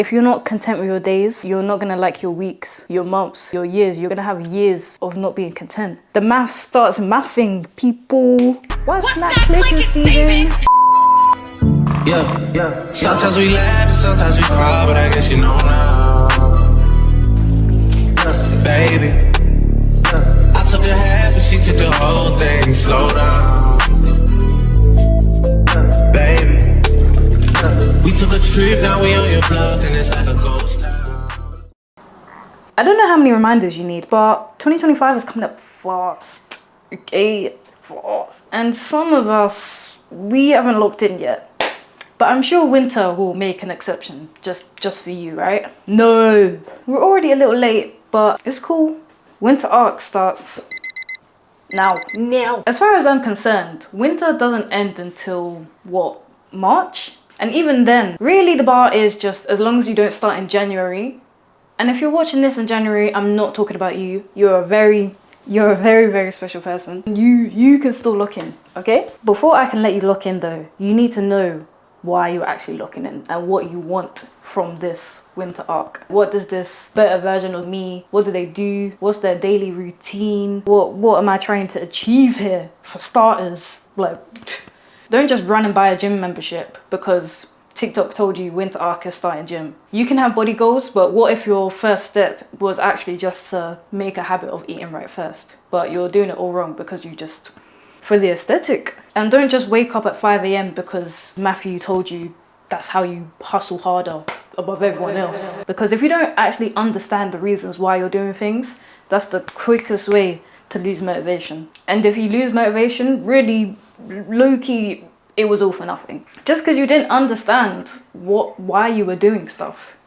If you're not content with your days, you're not gonna like your weeks, your months, your years. You're gonna have years of not being content. The math starts mathing, people. What's that clicking, Steven? Yeah. Sometimes we laugh and sometimes we cry, but I guess you know now. Baby, I took a half and she took the whole thing. Slow down, baby. We took a trip, now we on your block and it's like a ghost town. I don't know how many reminders you need, but 2025 is coming up fast. Okay, fast. And some of us, we haven't locked in yet. But I'm sure winter will make an exception, just for you, right? No, we're already a little late, but it's cool. Winter arc starts now. As far as I'm concerned, winter doesn't end until, what, March? And even then, really the bar is just as long as you don't start in January. And if you're watching this in January, I'm not talking about you. You're a very, very special person. You can still lock in, okay? Before I can let you lock in though, you need to know why you're actually locking in and what you want from this winter arc. What does this better version of me, what do they do? What's their daily routine? What am I trying to achieve here? For starters, like, don't just run and buy a gym membership because TikTok told you winter arc is starting gym. You can have body goals, but what if your first step was actually just to make a habit of eating right first, but you're doing it all wrong because you just, for the aesthetic. And don't just wake up at 5 a.m. because Matthew told you that's how you hustle harder above everyone else. Because if you don't actually understand the reasons why you're doing things, that's the quickest way to lose motivation. And if you lose motivation, really, low-key, it was all for nothing. Just because you didn't understand why you were doing stuff.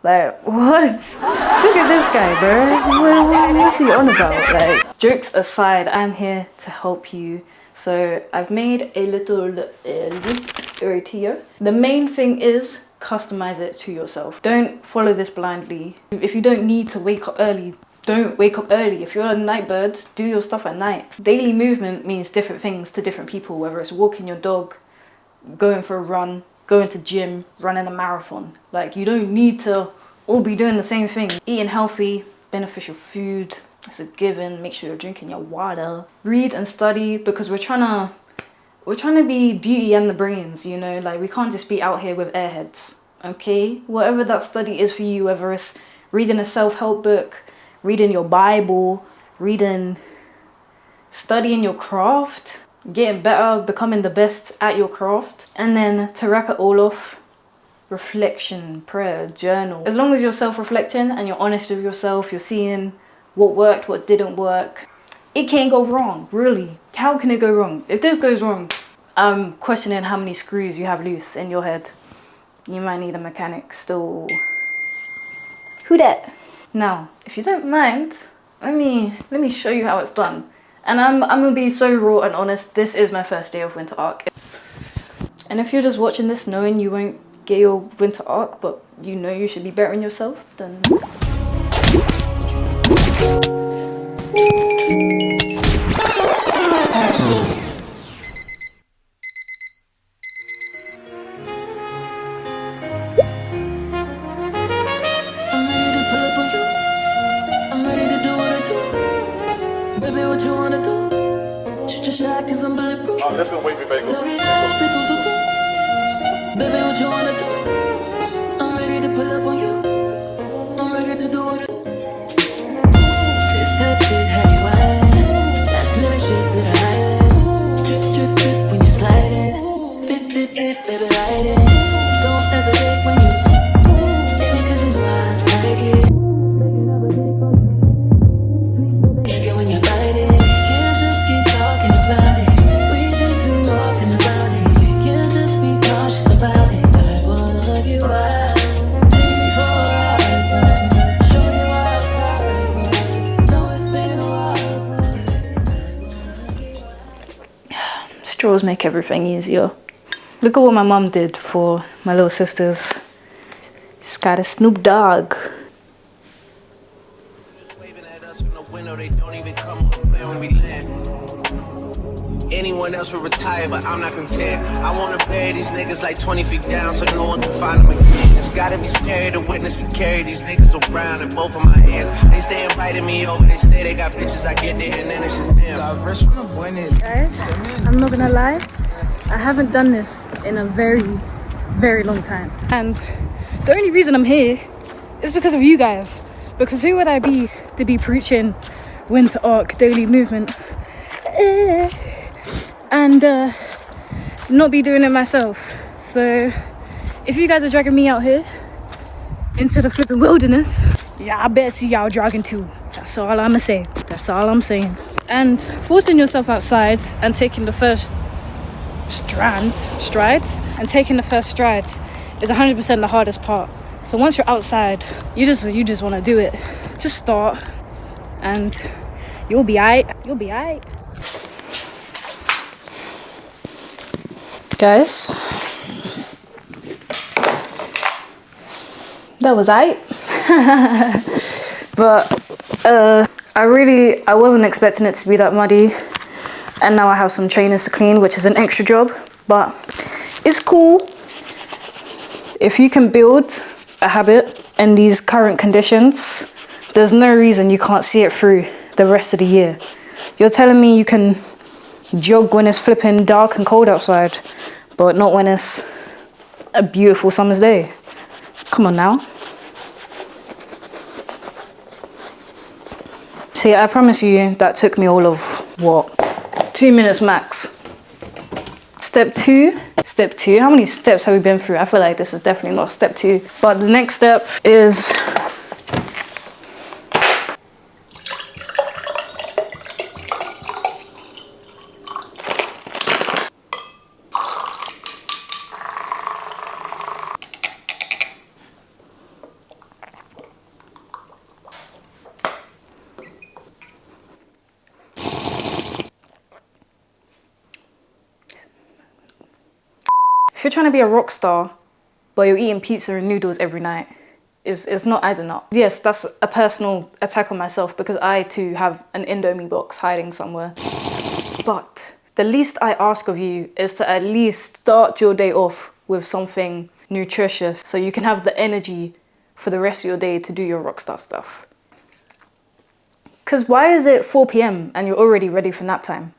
Like, what? Look at this guy, bro. What's he on about? Like, jokes aside, I'm here to help you. So I've made a little list right here. The main thing is customize it to yourself. Don't follow this blindly. If you don't need to wake up early, don't wake up early. If you're a night bird, do your stuff at night. Daily movement means different things to different people, whether it's walking your dog, going for a run, going to gym, running a marathon. Like, you don't need to all be doing the same thing. Eating healthy, beneficial food, it's a given. Make sure you're drinking your water. Read and study, because we're trying to be beauty and the brains, you know? Like, we can't just be out here with airheads, okay? Whatever that study is for you, whether it's reading a self-help book, reading your Bible, studying your craft, getting better, becoming the best at your craft. And then to wrap it all off, reflection, prayer, journal. As long as you're self-reflecting and you're honest with yourself, you're seeing what worked, what didn't work, it can't go wrong, really. How can it go wrong? If this goes wrong, I'm questioning how many screws you have loose in your head. You might need a mechanic still. Who dat? Now, if you don't mind, let me show you how it's done. And I'm gonna be so raw and honest, this is my first day of winter arc. And if you're just watching this knowing you won't get your winter arc, but you know you should be bettering yourself, then... Listen, wait me back. Baby, what you wanna do? I'm ready to pull up on you. I'm ready to do it. This type shit have you wildin'. Last minute shit to the highlights. Drip, drip, drip when you sliding. Bip, bip, bip, baby, ride it. Don't hesitate when you take it 'cause you know I like it. Take it when you bite it. Can't just keep talking about it. Straws make everything easier. Look at what my mum did for my little sisters. She's got a Snoop Dogg. Anyone one else will retire, but I'm not content. I wanna bury these niggas like 20 feet down so no one can find them again. It's gotta be scary to witness me carry these niggas around in both of my hands. They stay inviting me over, they say they got bitches, I get there and then it's just them. Guys, I'm not gonna lie, I haven't done this in a very long time. And the only reason I'm here is because of you guys. Because who would I be to be preaching winter arc, daily movement, and not be doing it myself? So if you guys are dragging me out here into the flipping wilderness, yeah, I bet see y'all dragging too. That's all I'ma say. That's all I'm saying. And forcing yourself outside and taking the first strides and taking the first strides is 100% the hardest part. So once you're outside, you just want to do it. Just start and you'll be aight. You'll be aight. Guys, that was aight. But I wasn't expecting it to be that muddy. And now I have some trainers to clean, which is an extra job, but it's cool. If you can build a habit in these current conditions, there's no reason you can't see it through the rest of the year. You're telling me you can jog when it's flipping dark and cold outside, but not when it's a beautiful summer's day. Come on now. See, I promise you that took me all of, what, 2 minutes max. Step two, how many steps have we been through? I feel like this is definitely not step 2. But the next step is if you're trying to be a rock star, but you're eating pizza and noodles every night, it's not adding up. Yes, that's a personal attack on myself because I too have an Indomie box hiding somewhere. But the least I ask of you is to at least start your day off with something nutritious so you can have the energy for the rest of your day to do your rock star stuff. Because why is it 4 p.m. and you're already ready for nap time?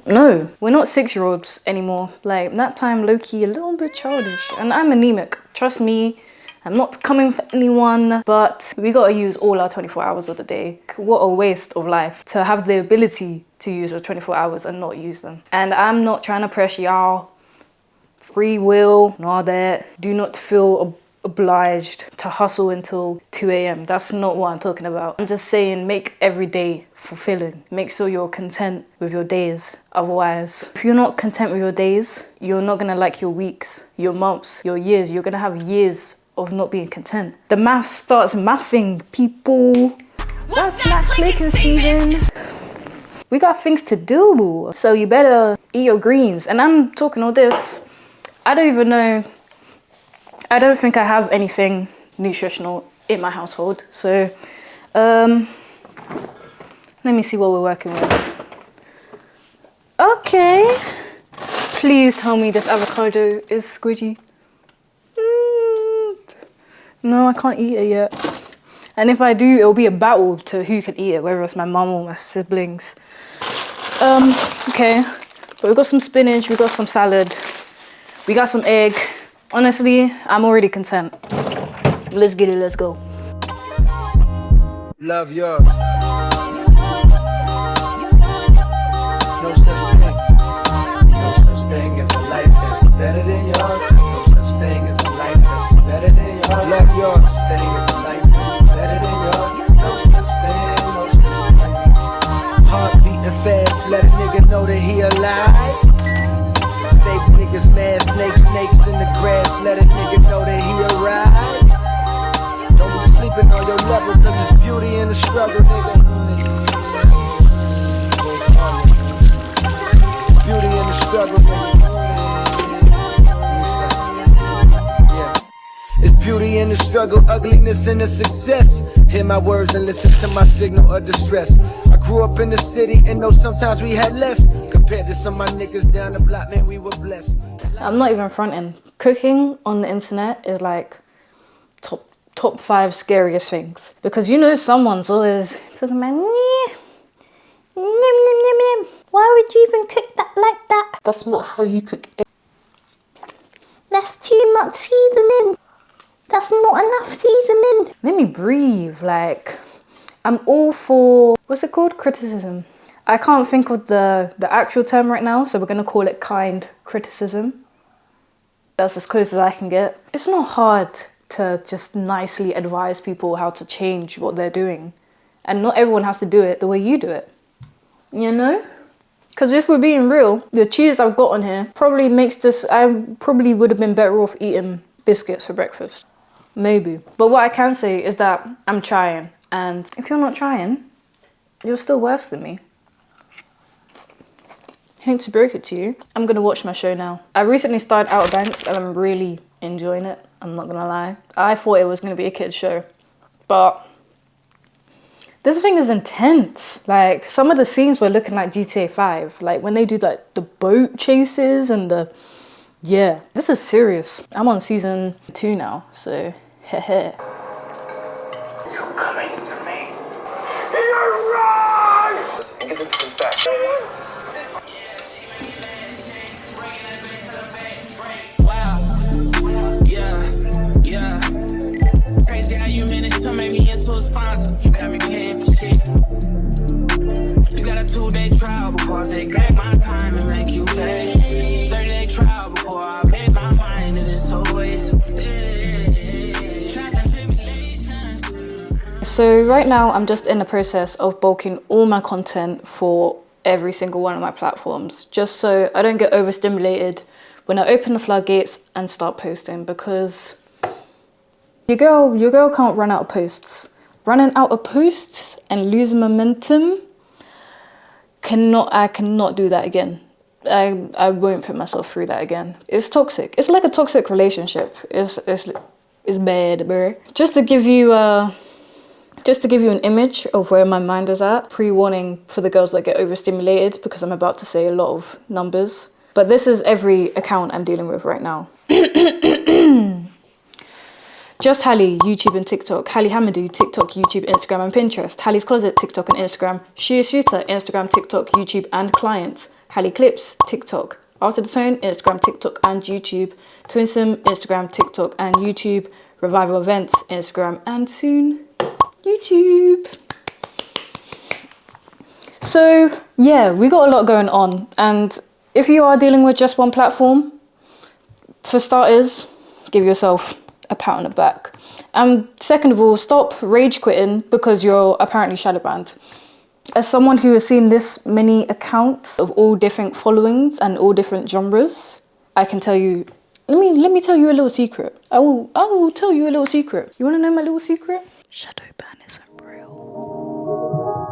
No, we're not 6-year-olds anymore. Like, nap time, low-key, a little bit childish. And I'm anemic, trust me. I'm not coming for anyone, but we gotta use all our 24 hours of the day. What a waste of life to have the ability to use your 24 hours and not use them. And I'm not trying to pressure y'all. Free will and all that. Do not feel obliged to hustle until 2 a.m. That's not what I'm talking about. I'm just saying make every day fulfilling. Make sure you're content with your days. Otherwise, if you're not content with your days, you're not gonna like your weeks, your months, your years. You're gonna have years of not being content. The math starts mathing, people. That's not clicking, Steven. We got things to do, so you better eat your greens. And I'm talking all this, I don't even know, I don't think I have anything nutritional in my household. So let me see what we're working with. Okay, please tell me this avocado is squidgy. No, I can't eat it yet. And if I do, it'll be a battle to who can eat it, whether it's my mum or my siblings. Okay, but we got some spinach, we got some salad, we got some egg. Honestly, I'm already content. Let's get it, let's go. Love yours. No such thing. No such thing as a life that's better than yours. No such thing as a life that's better than yours. Love yours. No such thing as a life that's better than yours. No such thing, no such thing. Heart beating fast, let a nigga know that he alive. Fake niggas mad, snakes in the grass, let a nigga know that he arrived. Don't be sleeping on your level, cause it's beauty in the struggle, nigga. Beauty in the struggle, nigga. Yeah. It's beauty beauty in the struggle, ugliness in the success. Hear my words and listen to my signal of distress. I grew up in the city and know sometimes we had less. Compared to some of my niggas down the block, man, we were blessed. I'm not even fronting. Cooking on the internet is like top 5 scariest things. Because you know someone's always talking about, why would you even cook that like that? That's not how you cook. That's too much seasoning. That's not enough seasoning. Let me breathe. Like, I'm all for, what's it called? Criticism. I can't think of the actual term right now, so we're gonna call it kind criticism. That's as close as I can get. It's not hard to just nicely advise people how to change what they're doing. And not everyone has to do it the way you do it. You know? Because if we're being real, the cheese I've got on here probably makes this, I probably would have been better off eating biscuits for breakfast. Maybe. But what I can say is that I'm trying. And if you're not trying, you're still worse than me. Hate to break it to you, I'm gonna watch my show now. I recently started Outer Banks and I'm really enjoying it. I'm not gonna lie. I thought it was gonna be a kid's show, but this thing is intense. Like, some of the scenes were looking like GTA 5. Like, when they do like the boat chases and the, yeah, this is serious. I'm on season 2 now, so heh. You're coming for me. You're wrong! Get the thing back. Crazy how you managed to make me into a sponsor. You got me paying for shit. You got a 2-day trial before I take back my time and make you pay. 30-day trial before I made my mind to this whole waste. So right now I'm just in the process of bulking all my content for every single one of my platforms, just so I don't get overstimulated when I open the floodgates and start posting, because your girl can't run out of posts. Running out of posts and losing momentum, I cannot do that again. I won't put myself through that again. It's toxic. It's like a toxic relationship. It's bad, bro. Just to give you an image of where my mind is at, pre-warning for the girls that get overstimulated, because I'm about to say a lot of numbers. But this is every account I'm dealing with right now. Just Halle, YouTube and TikTok. Halle Hamadou, TikTok, YouTube, Instagram and Pinterest. Halle's Closet, TikTok and Instagram. Shia Shooter, Instagram, TikTok, YouTube and clients. Halle Clips, TikTok. After the Tone, Instagram, TikTok and YouTube. Twinsome, Instagram, TikTok and YouTube. Revival Events, Instagram and soon YouTube. So yeah, we got a lot going on, and if you are dealing with just one platform, for starters, give yourself a pat on the back. And second of all, stop rage quitting because you're apparently shadow banned. As someone who has seen this many accounts of all different followings and all different genres, I can tell you, let me tell you a little secret. I will tell you a little secret. You want to know my little secret? Shadow ban isn't real.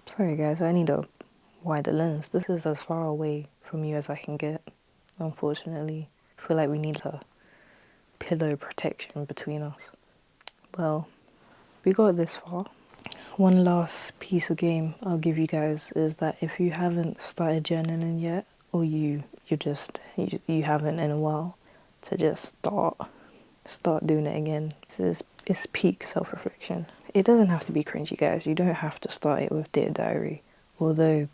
Sorry guys, I need a wider lens. This is as far away from you as I can get, unfortunately. I feel like we need a pillow protection between us. Well, we got this far. One last piece of game I'll give you guys is that if you haven't started journaling yet, or you haven't in a while, to just start doing it again. It's peak self-reflection. It doesn't have to be cringy, guys. You don't have to start it with Dear Diary, although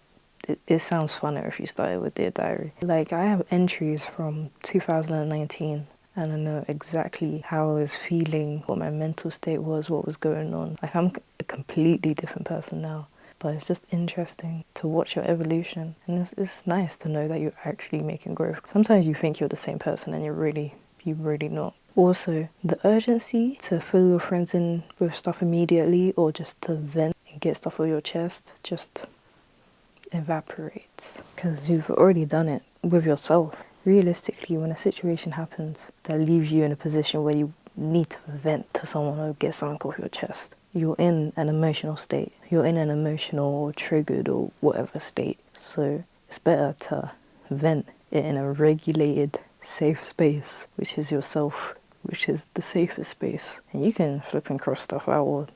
it sounds funner if you start it with Dear Diary. Like, I have entries from 2019 and I know exactly how I was feeling, what my mental state was, what was going on. Like, I'm a completely different person now, but it's just interesting to watch your evolution, and it's nice to know that you're actually making growth. Sometimes you think you're the same person and you're really not. Also, the urgency to fill your friends in with stuff immediately, or just to vent and get stuff off your chest, just evaporates, because you've already done it with yourself. Realistically, when a situation happens that leaves you in a position where you need to vent to someone or get something off your chest, you're in an emotional state. You're in an emotional or triggered or whatever state. So it's better to vent it in a regulated, safe space, which is yourself, which is the safest space. And you can flip and cross stuff out or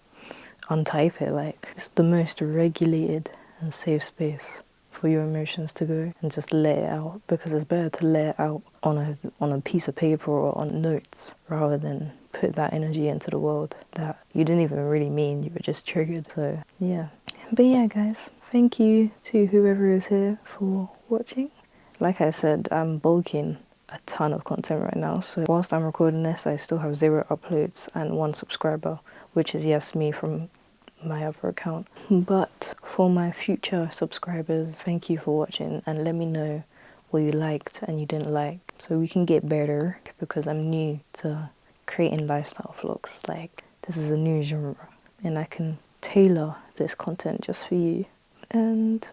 untype it. Like, it's the most regulated and safe space for your emotions to go, and just let it out, because it's better to let it out on a piece of paper or on notes, rather than put that energy into the world that you didn't even really mean. You were just triggered. So yeah. But yeah, guys, thank you to whoever is here for watching. Like I said, I'm bulking a ton of content right now, so whilst I'm recording this, I still have 0 uploads and 1 subscriber, which is me from my other account. But for my future subscribers, thank you for watching, and let me know what you liked and you didn't like, so we can get better, because I'm new to creating lifestyle vlogs. Like, this is a new genre and I can tailor this content just for you. And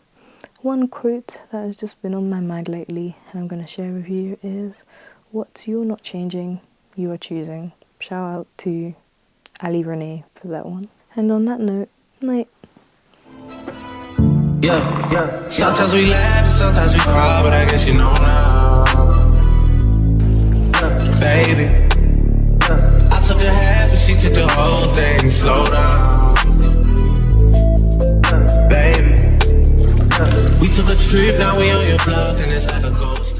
one quote that has just been on my mind lately and I'm going to share with you is, what you're not changing, you are choosing. Shout out to Ali Renee for that one. And on that note, night. Yeah. Sometimes we laugh and sometimes we cry, but I guess you know now. Baby, I took a half and she took the whole thing. Slow down. Baby, we took a trip, now we on your block and it's like a ghost.